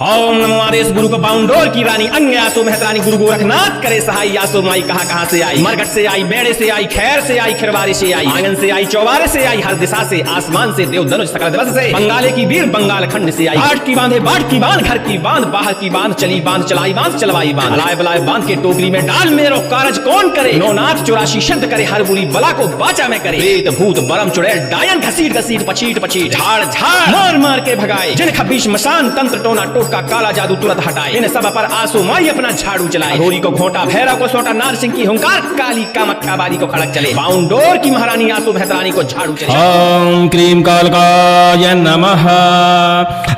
ओम नमो आदेश गुरु को बाउंडोर की रानी अंग आसो मेहतरानी गुरु गोरखनाथ करे सहाय। आसो माई कहाँ से आई, मरघट से आई, बेड़े से आई, खैर से आई, खिरवारी से आई, आंगन से आई, चौबारे से आई, हर दिशा से, आसमान से, देव धनुष सकल दिवस से, बंगाले की वीर बंगाल खंड से आई। बाट की बांधे बाट की बांध, घर की बांध, बाहर की बांध, चली बांध, चलाई बांध, चलवाई बांध, लाए बलाए बांध के टोकरी में डाल मेरो कारज कौन करे। नौनाथ 84 सिद्ध करे, हर बुरी बला को बाचा में करे। प्रेत भूत बरम चुड़ैल डायन घसीट घसीट पछीट पछीट झाड़ झाड़ मार मार के भगाए। जिन 26 मसान तंत्र टोना टोटका काला जादू तुरंत हटाए। इन सब पर आंसू माई अपना झाड़ू चलाए। घोड़ी को घोटा, भैरव को सोटा, नार सिंह की हुंकार, काली कामाख्या बारी को खड़क चले। बाउंडोर की महारानी आंसू मेहतरानी को झाड़ू चले। ओम क्रीम कालकाय नमः।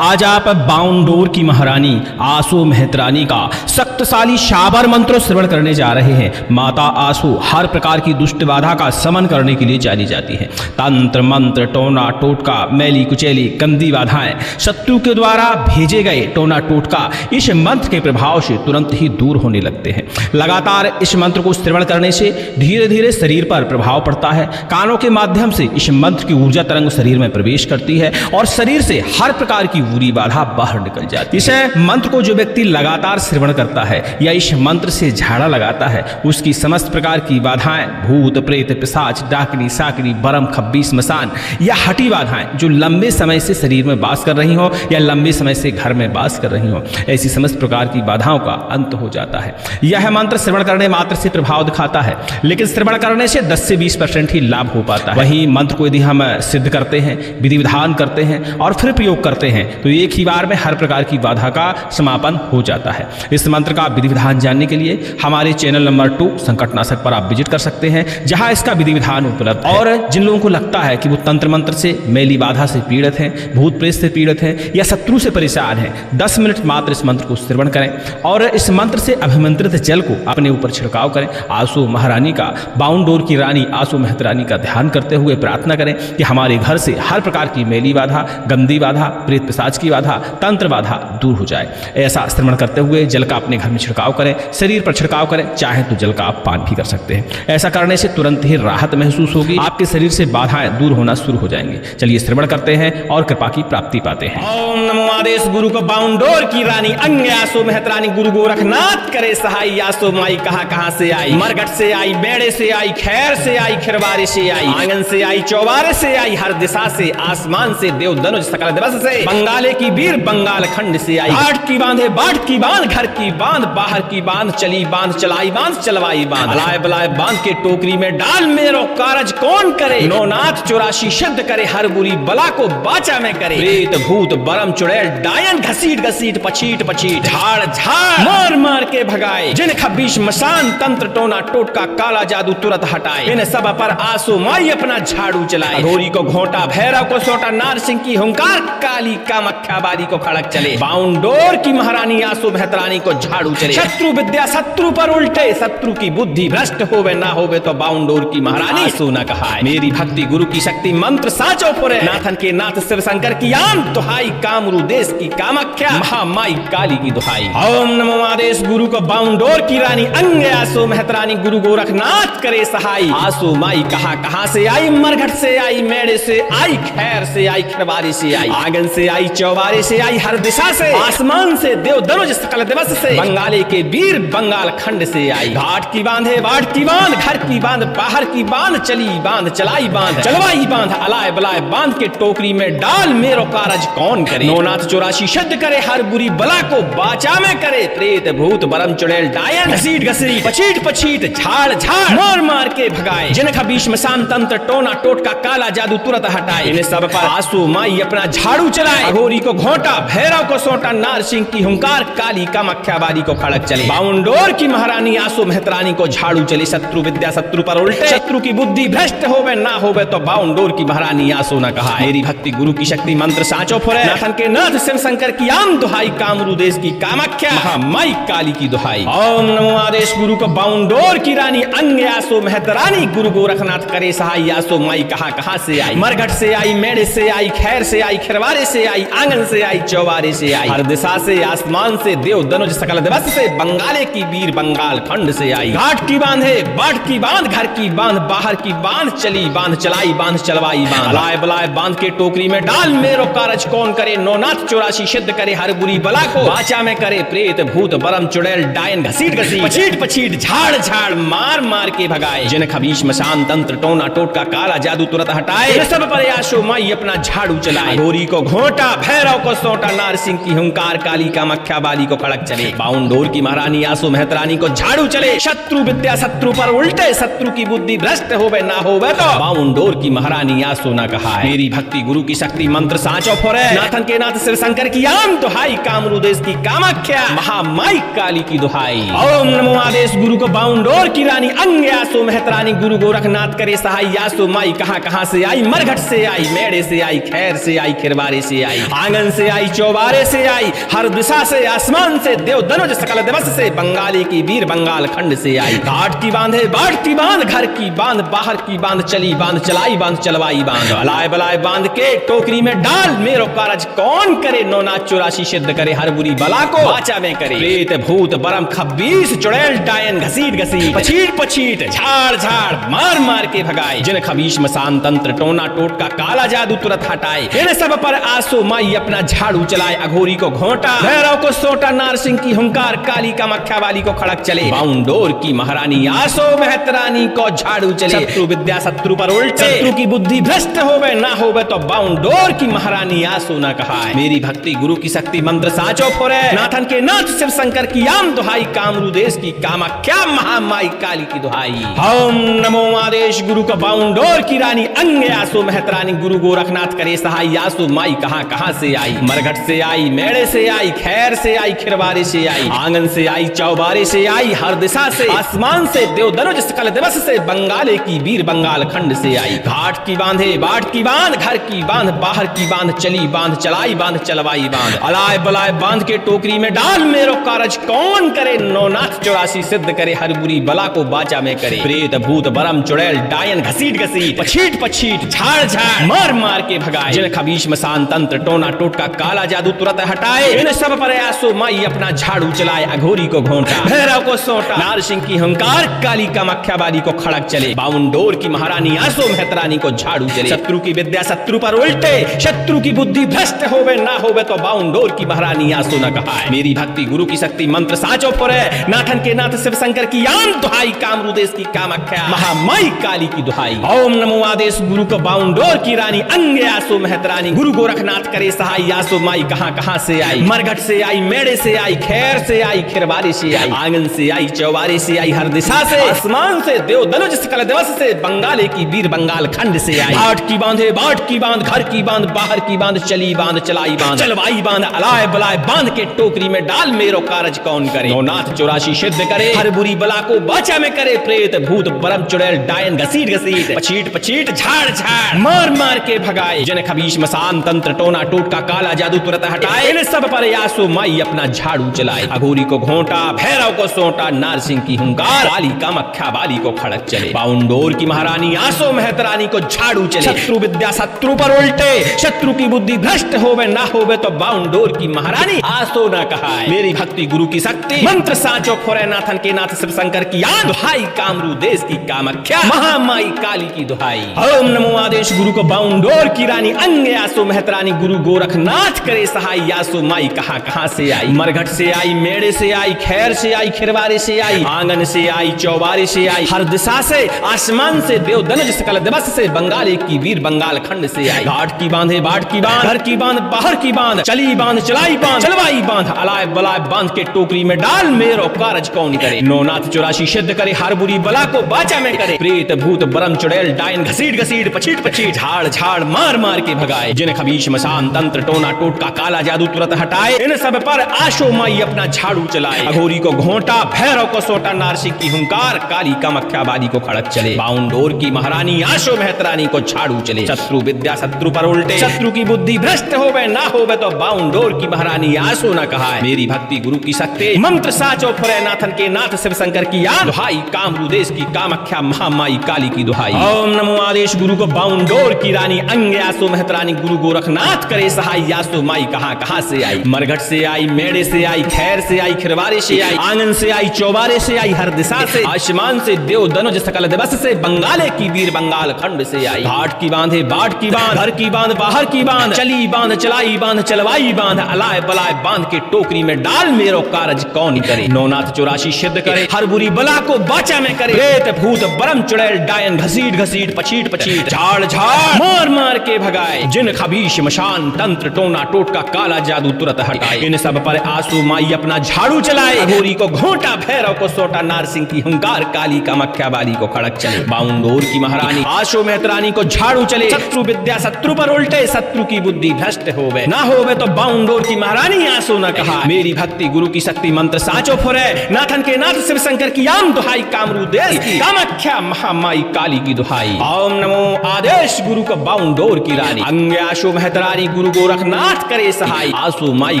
आज आप बाउंडोर की महारानी आंसू मेहतरानी का शक्तिशाली शाबर मंत्र श्रवण करने जा रहे हैं। माता आंसू हर प्रकार की दुष्ट बाधा का समन करने के लिए जानी जाती है। तंत्र मंत्र टोना टोटका, मैली कुचैली गंदी बाधाएं, शत्रु के द्वारा भेजे गए टोना टोटका इस मंत्र के प्रभाव से तुरंत ही दूर होने लगते हैं। लगातार इस मंत्र को श्रवण करने से धीरे धीरे शरीर पर प्रभाव पड़ता है। कानों के माध्यम से इस मंत्र की ऊर्जा तरंग शरीर में प्रवेश करती है और शरीर से हर प्रकार की बुरी बाधा बाहर निकल जाती है। इस मंत्र को जो व्यक्ति लगातार श्रवण करता है या इस मंत्र से झाड़ा लगाता है, उसकी समस्त प्रकार की बाधाएं, भूत प्रेत पिशाच डाकनी साकनी बरम खब्बी स्मशान या हटी बाधाएं जो लंबे समय से शरीर में वास कर रही हो या लंबे समय से घर में वास कर रही हो, ऐसी समस्त प्रकार की बाधाओं का अंत हो जाता है। यह मंत्र श्रवण करने मात्र से प्रभाव दिखाता है, लेकिन श्रवण करने से 10 से 20% ही लाभ हो पाता है। वहीं मंत्र को यदि हम सिद्ध करते हैं, विधि विधान करते हैं और फिर प्रयोग करते हैं तो एक ही बार में हर प्रकार की बाधा का समापन हो जाता है। इस मंत्र का विधि विधान जानने के लिए हमारे चैनल नंबर 2 संकटनाशक पर आप विजिट कर सकते हैं, जहां इसका विधि विधान उपलब्ध है। और जिन लोगों को लगता है कि वो तंत्र मंत्र से, मैली बाधा से पीड़ित हैं, भूत प्रेत से पीड़ित हैं या शत्रु से परेशान हैं, 10 मिनट मात्र इस मंत्र को श्रवण करें और इस मंत्र से अभिमंत्रित जल को अपने ऊपर छिड़काव करें। आंसू महारानी का, बाउंडोर की रानी आंसू मेहतरानी का ध्यान करते हुए प्रार्थना करें कि हमारे घर से हर प्रकार की मैली बाधा, गंदी बाधा, प्रेत पिशाच की बाधा, तंत्र बाधा दूर हो जाए। ऐसा श्रवण करते हुए जल का अपने घर में छिड़काव करें, शरीर पर छिड़काव करें, चाहे तो जल का आप पान भी कर सकते हैं। ऐसा करने से तुरंत ही राहत महसूस होगी, आपके शरीर से बाधाएं दूर होना शुरू हो जाएंगे। चलिए श्रवण करते हैं और कृपा की प्राप्ति पाते हैं। ओम नमो आदेश गुरु को बाउंडोर की रानी अंग आसो मेहतरानी गुरु गोरखनाथ करे सहाय। आसो माई कहाँ से आई, मरघट से आई, बेड़े से आई, खैर से आई, खिरवारी से आई, आंगन से आई, चौबारे से आई, हर दिशा से, आसमान से, देव धनुष सकल दिवस से, बंगाले की वीर बंगाल खंड से आई। बाट की बांधे बाट की बांध, घर की बांध, बाहर की बांध, चली बांध, चलाई बांध, चलवाई बांध, लाए बलाए बांध के टोकरी में डाल मेरो कारज कौन करे। नौनाथ 84 सिद्ध करे, हर बुरी बला को बाचा में करे। प्रेत भूत बरम चुड़ैल डायन घसीट घसीट पछीट पछीट झाड़ झाड़ मार मार के भगाए। जिन 26 मसान तंत्र टोना टोटका काला जादू तुरंत हटाए। इन सब पर आंसू माई अपना झाड़ू चलाए। घोड़ी को घोटा, भैरव को सोटा, नार सिंह की हुंकार, काली कामाख्या बारी को खड़क चले। बाउंडोर की महारानी आंसू मेहतरानी को झाड़ू चले। शत्रु विद्या शत्रु पर उल्टे, शत्रु की बुद्धि भ्रष्ट होवे ना होवे तो बाउंडोर की महारानी आंसू न कहाए। मेरी भक्ति गुरु की शक्ति मंत्र साचो पुरे, नाथन के नाथ शिव शंकर की आम दुहाई, कामरू देश की कामाख्या महामाई काली की दुहाई। ओम नमो आदेश गुरु को बाउंडोर की रानी अंग आसो मेहतरानी गुरु गोरखनाथ करे सहाय। आंसू माई कहाँ से आई, मरघट से आई, मेड़े से आई, खैर से आई, खिरवारी से आई, आंगन से आई, चौबारे से आई, हर दिशा से, आसमान से, देव धनुष सकल दिवस से, बंगाले के वीर बंगाल खंड से आई। घाट की बांधे बाट की बांध, घर की बांध, बाहर की बांध, चली बांध, चलाई बांध, चलवाई बांध, अलाए बलाए बांध के टोकरी में डाल मेरो कारज कौन करे। नौनाथ 84 सिद्ध करे, हर बुरी बला को बाचा में करे। प्रेत भूत बरम चुड़ैल डायन घसीट घसीट पछीट पछीट झाड़ झाड़ मार मार के भगाए। जिन 26 मसान तंत्र टोना टोटका काला जादू तुरंत हटाए। इन सब पर आंसू माई अपना झाड़ू चलाए। घोड़ी को घोटा, भैरव को सोटा, नार सिंह की हुंकार, काली कामाख्या बारी को खड़क चले। बाउंडोर की महारानी आंसू मेहतरानी को झाड़ू चली। शत्रु विद्या शत्रु पर उल्टे, शत्रु की बुद्धि भ्रष्ट होवे ना होवे तो बाउंडोर की महारानी आंसू न कहा। मेरी भक्ति गुरु की शक्ति मंत्र साचो फुरे, नाथन के नाथ शिव शंकर की आम दुहाई, कामरू देश की कामाख्या महामाई काली की दुहाई। ओम नमो आदेश गुरु को बाउंडोर की रानी अंग आसो मेहतरानी गुरु गोरखनाथ करे सहाय। आसो माई कहाँ से आई, मरघट से आई, मेड़े से आई, खैर से आई, खिरवारे से आई, आंगन से आई, चौबारे से आई, हर दिशा से, आसमान से, देव धनुष सकल दिवस से, बंगाले की वीर बंगाल खंड से आई। घाट की बांधे बाट की बांध, घर की बांध, बाहर की बांध, चली बांध, चलाई बांध, चलवाई बांध, लाए बलाए बांध के टोकरी में डाल मेरो कारज कौन करे। नौनाथ 84 सिद्ध करे हर बुरी बला को बाचा में करे प्रेत भूत बरम चुड़ैल डायन घसीट घसीट पछीट पछीट झाड़ झाड़ मार मार के भगाए। जिन खबीश मशान तंत्र टोना टोटका काला जादू तुरंत हटाए। ये सब पर आशो माई अपना झाड़ू चलाए। घोरी को घोटा भैरव को सोटा नार सिंह की हुंकार काली का मख्या बाली को खड़क चले। बाउंडोर की महारानी आसो मेहतरानी को झाड़ू चले। शत्रु विद्या शत्रु पर उल्टे शत्रु की बुद्धि भ्रष्ट होवे ना होवे तो बाउंडोर की महारानी आसो ना कहा। मेरी भक्ति गुरु की शक्ति मंत्र सांचो फोरे। नाथन के नाथ शिव शंकर की आम दुहाई कामरू देश की कामाख्या महामाई काली की दुहाई। ओम नमो आदेश गुरु को बाउंडोर की रानी अंग आसो मेहतरानी गुरु गोरखनाथ करे सहाय। आसो माई कहां से आई, मरघट से आई, मेड़े से आई, खैर से आई, खिरवारे से आई, आंगन से आई, चौबारे से आई, हर दिशा से आसमान से देव दनुज सकल दिवस से बंगाली की वीर बंगाल खंड से आई। घाट की बांधे बाट की बांध, घर की बांध, बाहर की बांध, चली बांध, चलाई बांध, चलवाई बांध, अलाय बलाय बांध के टोकरी में डाल। मेरो कारज कौन करे, नौनाथ 84 सिद्ध करे हर बुरी बला को बाचा में करे। प्रेत भूत बरम खबीस चुड़ैल डायन घसीट घसीट पछीट पछीट झाड़ झाड़ मार मार के भगाए। जिन खबीश मसान तंत्र टोना टोटका काला जादू तुरंत हटाए। इन सब पर आसो माई अपना झाड़ू चलाए। अघोरी को घोटा भैरव को सोटा नार सिंह की हुंकार काली का मख्या वाली को खड़क चले। बाउंडोर की महारानी आसो मेहतरानी को झाड़ू चले। शत्रु विद्या शत्रु पर उल्टे शत्रु की बुद्धि भ्रष्ट होवे ना होवे तो बाउंडोर की महारानी आसो ना कहा। मेरी भक्ति गुरु की शक्ति मंत्र साचो फोरे। नाथन के नाथ शिव शंकर की आम दुहाई कामरू देश की कामाख्या महामाई काली की दुहाई। ओम नमो आदेश गुरु का बाउंडोर की रानी अंग आसो मेहतरानी गुरु गोरखनाथ करे सहाय। आसो माई कहां से आई, मरघट से आई, मेड़े से आई, खैर से आई, खिरवारे से आई, आंगन से आई, चौबारे से आई, हर दिशा से आसमान से देव दनुज सकल दिवस से बंगाले की वीर बंगाल खंड से आई। घाट की बांधे बाट की बांध, घर की बांध, बाहर की बांध, चली बांध, चलाई बांध, चलवाई बांध, अलाय बलाय बांध के टोकरी में डाल। मेरो कारज कौन करे, नौनाथ 84 सिद्ध करे हर बुरी बला को बाचा में करे। प्रेत भूत बरम चुड़ैल डायन घसीट घसीट पछीट पछीट झाड़ झाड़ मार मार के भगाए। जिन खबीश मसान तंत्र टोना टोटका काला जादू तुरंत हटाए। इन सब पर आसो माई अपना झाड़ू चलाए। अघोरी को घोंटा भैरव को सोटा नार सिंह की हुंकार काली का मख्या बाली को खड़क चले। बाउंडोर की महारानी आसो मेहतरानी को झाड़ू चले। शत्रु की विद्या शत्रु पर उल्टे शत्रु की बुद्धि भ्रष्ट होवे ना होवे तो बाउंडोर की महारानी आसो न कहा। मेरी भक्ति गुरु की शक्ति मंत्र साचो फोरे। नाथन के नाथ शिव शंकर की आम दुहाई कामरू देश की कामाख्या महामाई काली की दुहाई। ओम नमो आदेश गुरु को बाउंडोर की रानी अंग आसो मेहतरानी गुरु गोरखनाथ करे सहाय। आसो माई कहां से आई, मरघट से आई, मेड़े से आई, खैर से आई, खिरवारे से आई, आंगन से आई, चौबारे से आई, हर दिशा से आसमान से देव दनुज सकल दिवस से बंगाले की वीर बंगाल खंड से आई। घाट की बांधे बाट की बांध, घर की बांध, बाहर की बांध, चली बांध, चलाई बांध, चलवाई बांध, अलाय बलाय बांध के टोकरी में डाल। मेरो कारज कौन करे, नौनाथ 84 सिद्ध करे हर बुरी बला को बाचा में करे। प्रेत भूत बरम चुड़ैल डायन घसीट घसीट पछीट पछीट झाड़ झाड़ मार मार के भगाए। जिन खबीश मसान तंत्र टोना टोटका काला जादू तुरंत हटाए। इन सब पर आसो माई अपना झाड़ू चलाए। अघोरी को घोंटा भैरव को सोटा नार सिंह की हुंकार काली का मख्या बाली को खड़क चले। बाउंडोर की महारानी आसो मेहतरानी को झाड़ू चले। शत्रु विद्या शत्रु पर उल्टे शत्रु की बुद्धि भ्रष्ट होवे ना होवे तो बाउंडोर की महारानी आसो ना कहा। मेरी भक्ति गुरु की शक्ति मंत्र साचो फोरे। नाथन के नाथ शिव शंकर की आन दुहाई कामरू देश की कामाख्या महामाई काली की दुहाई। ओम नमो आदेश गुरु को बाउंडोर की रानी अंग आसो मेहतरानी गुरु गोरखनाथ करे सहाय। आसो माई कहां से आई, मरघट से आई, मेड़े से आई, खैर से आई, खिरवारे से आई, आंगन से आई, चौबारे से आई, हर दिशा से आसमान से देव दनुज सकल दिवस से बंगाली की वीर बंगाल खंड से आई। घाट की बांधे बाट की बांध, घर की बांध, बाहर की बांध, चली बांध, चलाई बांध, चलवाई बांध, अलाय बलाय बांध के टोकरी में डाल। मेरो कारज कौन करे, नौनाथ 84 सिद्ध करे हर बुरी बला को बाचा में करे। प्रेत भूत बरम चुड़ैल डायन घसीट घसीट पछीट पछीट झाड़ झाड़ मार मार के भगाए। जिन खबीश मसान तंत्र टोना टोटका काला जादू तुरंत हटाए। इन सब पर आशो माई अपना झाड़ू चलाए। अघोरी को घोंटा भैरव को सोटा नार सिंह की हुंकार काली का मख्या बाली को खड़क चले। बाउंडोर की महारानी आशो मेहतरानी को झाड़ू चले। शत्रु विद्या शत्रु पर उल्टे शत्रु की बुद्धि भ्रष्ट होवे ना होवे तो बाउंडोर की महारानी आशो न कहा। मेरी भक्ति गुरु की शक्ति मंत्र साचो फोरे। नाथन के नाथ शिव शंकर की याद दुहाई कामरू देश की कामाख्या महामाई काली की दुहाई। ओम नमो आदेश गुरु को बाउंडोर की रानी अंग आसो मेहतरानी गुरु गोरखनाथ करे सहाय। आसो माई कहां से आई, मरघट से आई, मेड़े से आई, खैर से आई, खिरवारे से आई, आंगन से आई, चौबारे से आई, हर दिशा से आसमान से देव दनुज सकल दिवस से बंगाले की वीर बंगाल खंड से आई। घाट की बांधे बाट की बांध, घर की बांध, बाहर की बांध, चली बांध, चलाई बांध, चलवाई चलाई बांध अलाय बलाय बांध के टोकरी में डाल मेरो कारज कौन करे। नौनाथ 84 सिद्ध करे हर बुरी बला को बाचा में करे। प्रेत भूत बरम चुड़ैल डायन घसीट घसीट पछीट पछीट झाड़ झाड़ मार मार के भगाए। जिन खबीश मशान तंत्र टोना टोटका काला जादू तुरंत हटाए। इन सब पर आंसू माई अपना झाड़ू चलाए। अघोरी को घोंटा भैरव को सोटा नारसिंह की हुंकार काली कामाख्या वाली को खड़क चले। बाउंडोर की महारानी आशो मेहतरानी को झाड़ू चले। शत्रु विद्या शत्रु पर उल्टे शत्रु की बुद्धि भ्रष्ट होवे ना होवे तो बाउंडोर की महारानी आसो न कहा। मेरी भक्ति गुरु की शक्ति मंत्र साचो फुरे। नाथन के नाथ शिव शंकर की आम दुहाई कामरू देश की कामाख्या महामाई काली की दुहाई। ओम नमो आदेश गुरु का बाउंडोर की रानी अंग आशो मेहतरानी गुरु गोरखनाथ करे सहाय। आसो माई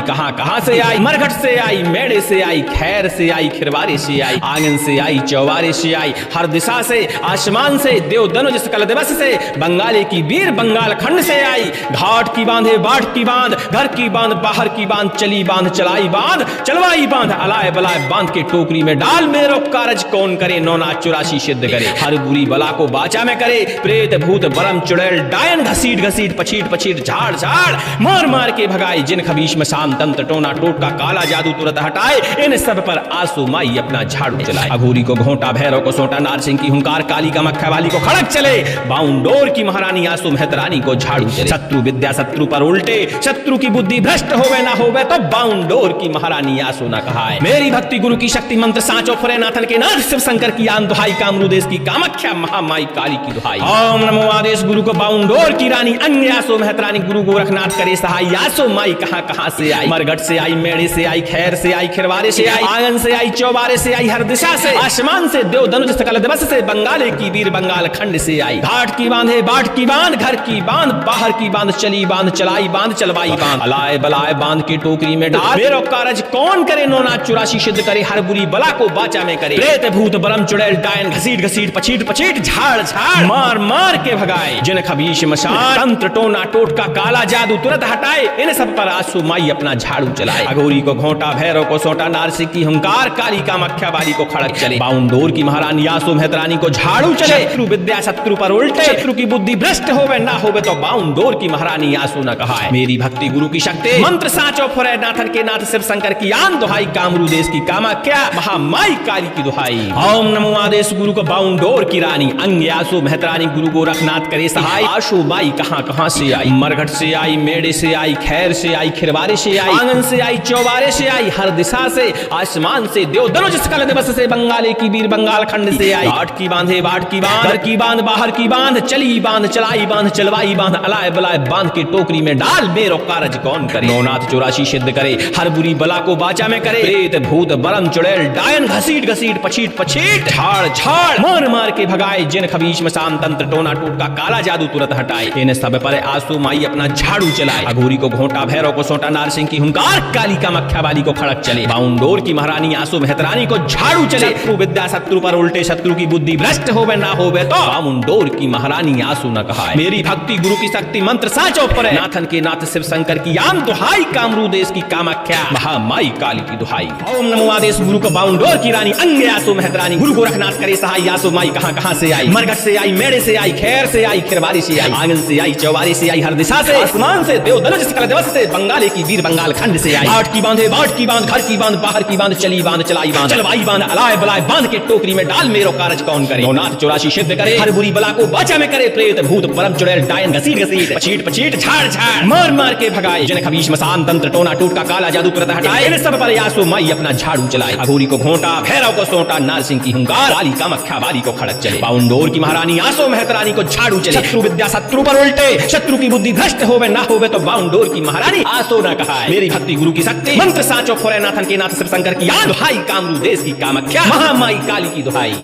कहां से आई। मरघट से आई मेड़े से आई खैर से आई खिरवारे से आई आंगन से आई चौबारे से आई हर दिशा से आसमान से देव धनुष सकल दिवस से बंगाली की वीर बंगाल खंड से आई। घाट की बांधे बाट की बांध घर की बांध बाहर की बांध चली बांध चलाई बांध चलवाई बांध अलाय बलाय बांध के टोकरी में डाल मेरो कारज कौन करे। नौनाथ 84 सिद्ध करे हर बुरी बला को बाचा में करे। प्रेत भूत बरम चुड़ैल डायन घसीट घसीट पछीट पछीट झाड़ झाड़ मार मार के भगाए। जिन खबीश में शाम तंत्र टोना टोटका काला जादू तुरंत हटाए। इन सब पर आंसू माई अपना झाड़ू चलाए। अघोरी को घोंटा भैरव को सोटा नारसिंह की हुंकार काली कामाख्या वाली को खड़क चले। बाउंडोर की महारानी आंसू मेहतरानी को झाड़ू चले। शत्रु विद्या शत्रु पर उल्टे शत्रु की बुद्धि भ्रष्ट होवे ना होवे तो बाउंडोर की महारानी आंसू न कहाए। मेरी भक्ति गुरु की शक्ति मंत्र साचो फुरे। नाथन के नाथ शिव शंकर की आन दुहाई कामरू देश की कामाख्या महामाई काली की दुहाई। ओम नमो आदेश गुरु को बाउंडोर की रानी अन्य आसो मेहतरानी गुरु गोरखनाथ करे सहाय। आसो माई कहां से आई। मरघट से आई मेड़े से आई खैर से आई खिरवारे से आई आंगन से आई चौबारे से आई हर दिशा से आसमान से देव धनुष सकल दिवस से बंगाले की वीर बंगाल खंड से आई। घाट की बांधे बाट की बांध घर की बांध बाहर की बांध चली बांध चलाई बांध चलवाई बांध अलाय बलाय बांध की टोकरी में डाल मेरो कारज कौन करे। नौनाथ 84 सिद्ध करे हर बुरी बला को बाचा में करे। प्रेत भूत बरम चुड़ैल डायन घसीट घसीट पछीट पछीट झाड़ झाड़ मार मार के भगाए। जिन खबीश मशान तंत्र टोना टोटका काला जादू तुरंत हटाए। इन सब पर आंसू माई अपना झाड़ू चलाए। अघोरी को घोंटा भैरव को सोटा नारसिंह की हुंकार काली कामाख्या वाली को खड़क चले। बाउंडोर की महारानी आसो मेहतरानी को झाड़ू चले। शत्रु विद्या शत्रु पर उल्टे शत्रु की बुद्धि भ्रष्ट होवे ना होवे तो बाउंडोर की महारानी आसो न कहाए। मेरी भक्ति गुरु की शक्ति मंत्र साचो फुरे। नाथन के नाथ शिव शंकर की आन दुहाई कामरू देश की कामाख्या महामाई काली की दुहाई। ओम नमो आदेश गुरु को बाउंडोर की रानी अंग आसो मेहतरानी गुरु गोरखनाथ करे सहाय। आशो माई कहां से आई। मरघट से आई मेड़े से आई खैर से आई खिरवारे से आई आंगन से आई चौबारे से आई हर दिशा से आसमान से देव धनुष सकल दिवस से बंगाले की वीर बंगाल खंड से आई। घाट की बांधे बाट की बांध घर की बांध बाहर की बांध चली बांध चलाई बांध चलवाई बांध अलाय बलाय बांध के टोकरी में डाल मेरो कारज कौन करे। नौनाथ 84 सिद्ध करे हर बुरी बला को बाचा में करे। प्रेत भूत बरम चुड़ैल डायन घसीट घसीट पछीट पछीट झाड़ झाड़ मार मार के भगाए। जिन खबीश में शाम तंत्र टोना टोटका काला जादू तुरंत हटाए। इन सब पर आंसू माई अपना झाड़ू चलाए। अघोरी को घोंटा भैरव को सोटा नारसिंह की हुंकार काली कामाख्या वाली को खड़क चले। बाउंडोर की महारानी आंसू मेहतरानी को झाड़ू चले। शत्रु विद्या शत्रु पर उल्टे शत्रु की बुद्धि भ्रष्ट होवे ना होवे तो बाउंडोर की महारानी आंसू न कहाए। मेरी भक्ति गुरु की शक्ति मंत्र साचो फुरे। नाथन के नाथ शिव शंकर की आन दुहाई कामरू देश की कामाख्या महामाई काली की दुहाई। ओम नमो आदेश गुरु को बाउंडोर की रानी अंग आसो मेहतरानी गुरु गोरखनाथ करे सहाय। आसो माई कहां से आई। मरघट से आई मेड़े से आई खैर से आई खिरवारी से आई आंगन से आई चौबारी से आई हर दिशा से आसमान से देव धनुष सकल दिवस से बंगाले की वीर बंगाल खंड से आई। घाट की बांधे बाट की बांध घर की बांध बाहर की बांध चली बांध चलाई बांध चलवाई बांध अलाय बलाय बांध के टोकरी में डाल मेरो कारज कौन करे। नौनाथ 84 सिद्ध करे हर बुरी बला को बाचा में करे। प्रेत भूत परम चुड़ैल डायन घसीट घसीट पछीट पछीट झाड़ झाड़ मार मार के भगाए। जिन खबीश मसान तंत्र टोना टोटका काला जादू तुरंत हटाए। इन सब पर आंसू माई अपना झाड़ू चलाए। अघोरी को घोंटा भैरव को सोटा नारसिंह की हुंकार काली कामाख्या वाली को खड़क चले। बाउंडोर की महारानी आसो मेहतरानी को झाड़ू चले। शत्रु विद्या शत्रु पर उल्टे शत्रु की बुद्धि भ्रष्ट होवे ना होवे तो बाउंडोर की महारानी आसो न कहाए। मेरी भक्ति गुरु की शक्ति मंत्र साचो फुरे। नाथन के नाथ शिव शंकर की आन दुहाई कामरू देश की कामाख्या महामाई काली की दुहाई।